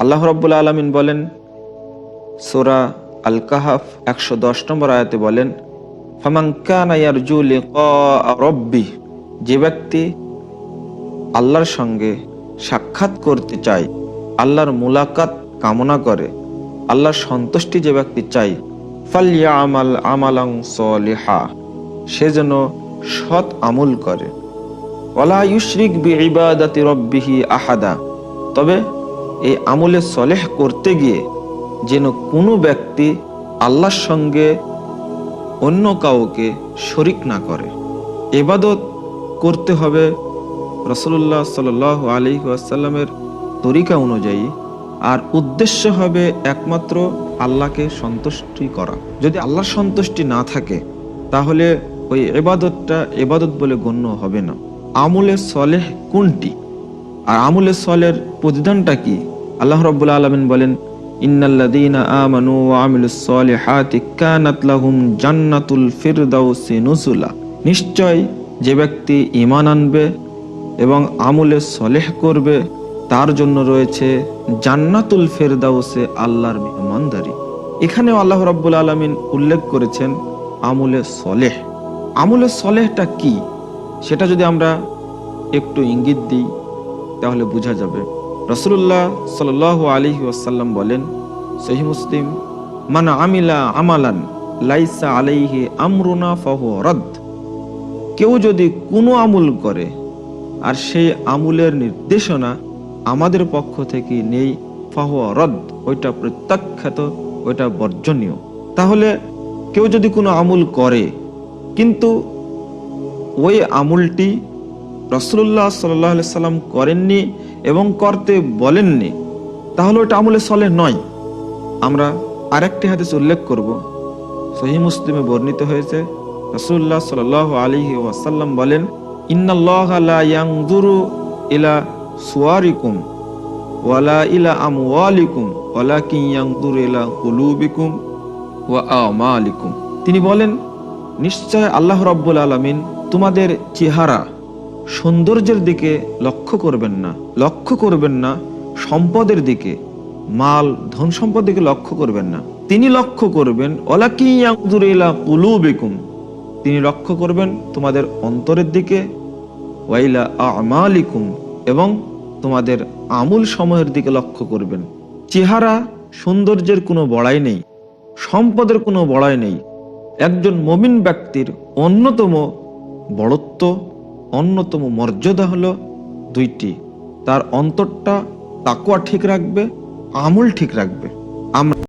আল্লাহ রাব্বুল আলামিন বলেন সূরা আল কাহাফ 110 নম্বর আয়াতে বলেন, ফামান কানা ইয়ারজু লিকা রাব্বি, যে ব্যক্তি আল্লাহর সঙ্গে সাক্ষাৎ করতে চায়, আল্লাহর মুলাকাত কামনা করে, আল্লাহর সন্তুষ্টি যে ব্যক্তি চায়, ফালইয়ামাল আমালান সলিহা, সে যেন সৎ আমল করে, ওয়ালা ইউশরিক বিইবাদাতি রাব্বিহি আহাদা, তবে এই আমলে সলেহ করতে গিয়ে যেন কোনো ব্যক্তি আল্লাহর সঙ্গে অন্য কাউকে শরিক না করে। ইবাদত করতে হবে রাসূলুল্লাহ সাল্লাল্লাহু আলাইহি ওয়াসাল্লামের তরিকা অনুযায়ী, আর উদ্দেশ্য হবে একমাত্র আল্লাহকে সন্তুষ্টি করা। যদি আল্লাহর সন্তুষ্টি না থাকে তাহলে ওই ইবাদতটা ইবাদত বলে গণ্য হবে না। আমলে সলেহ কোনটি আর আমলে সলের প্রতিদানটা কি? আল্লাহ রাব্বুল আলামিন বলেন, ইন্নাল্লাযীনা আমানু ওয়া আমিলুস সলিহাতি কানাত লাহুম জান্নাতুল ফিরদাউসি নুজুলা, নিশ্চয় যে ব্যক্তি ঈমান আনবে এবং আমলে সলেহ করবে তার জন্য রয়েছে জান্নাতুল ফিরদাউসে আল্লাহর মেহমানদারি। এখানেও আল্লাহ রাব্বুল আলামিন উল্লেখ করেছেন আমলে সলেহ। আমলে সলেহটা কি সেটা যদি আমরা একটু ইঙ্গিত দিই তাহলে বোঝা যাবে। রাসূলুল্লাহ সাল্লাল্লাহু আলাইহি ওয়াসাল্লাম বলেন, সহিহ মুসলিম, মান আমিলা আমালান লাইসা আলাইহি আমরুনা ফাহুয়া রাদ, কেউ যদি কোনো আমল করে আর সেই আমলের নির্দেশনা আমাদের পক্ষ থেকে নেই, ফাহুয়া রাদ, ওইটা প্রত্যাখ্যাত, ওইটা বর্জনীয়। তাহলে কেউ যদি কোনো আমল করে কিন্তু ওই আমলটি রাসূলুল্লাহ সাল্লাল্লাহু আলাইহি সাল্লাম করেননি এবং করতে বলেননি, তাহলে ওটা আমলে সলেহ নয়। আমরা আরেকটি হাদিস উল্লেখ করব, সহিহ মুসলিমে বর্ণিত হয়েছে, রাসূলুল্লাহ সাল্লাল্লাহু আলাইহি ওয়াসাল্লাম বলেন, ইন্নাল্লাহা লা ইয়ানজুরু ইলা সুওয়ারিকুম ওয়ালা ইলা আমওয়ালিকুম ওয়ালাকিন ইয়ানজুরু ইলা কুলুবিকুম ওয়া আমালিকুম। তিনি বলেন, নিশ্চয় আল্লাহ রাব্বুল আলামিন তোমাদের চেহারা সৌন্দর্যের দিকে লক্ষ্য করবেন না সম্পদের দিকে, মাল ধন সম্পদের দিকে লক্ষ্য করবেন না। তিনি লক্ষ্য করবেন ওয়ালাকিন ইয়ানজুরু ইলা কুলুবিকুম, তিনি লক্ষ্য করবেন তোমাদের অন্তরের দিকে, ওয়া ইলা আমালিকুম, এবং তোমাদের আমল সমূহের দিকে লক্ষ্য করবেন। চেহারা সৌন্দর্যের কোনো বড়াই নেই, সম্পদের কোনো বড়াই নেই। একজন মুমিন ব্যক্তির অন্যতম বড়ত্ব, অন্যতম মর্যাদা হলো দুইটি, তার অন্তরটা তাকওয়া ঠিক রাখবে, আমল ঠিক রাখবে। আমরা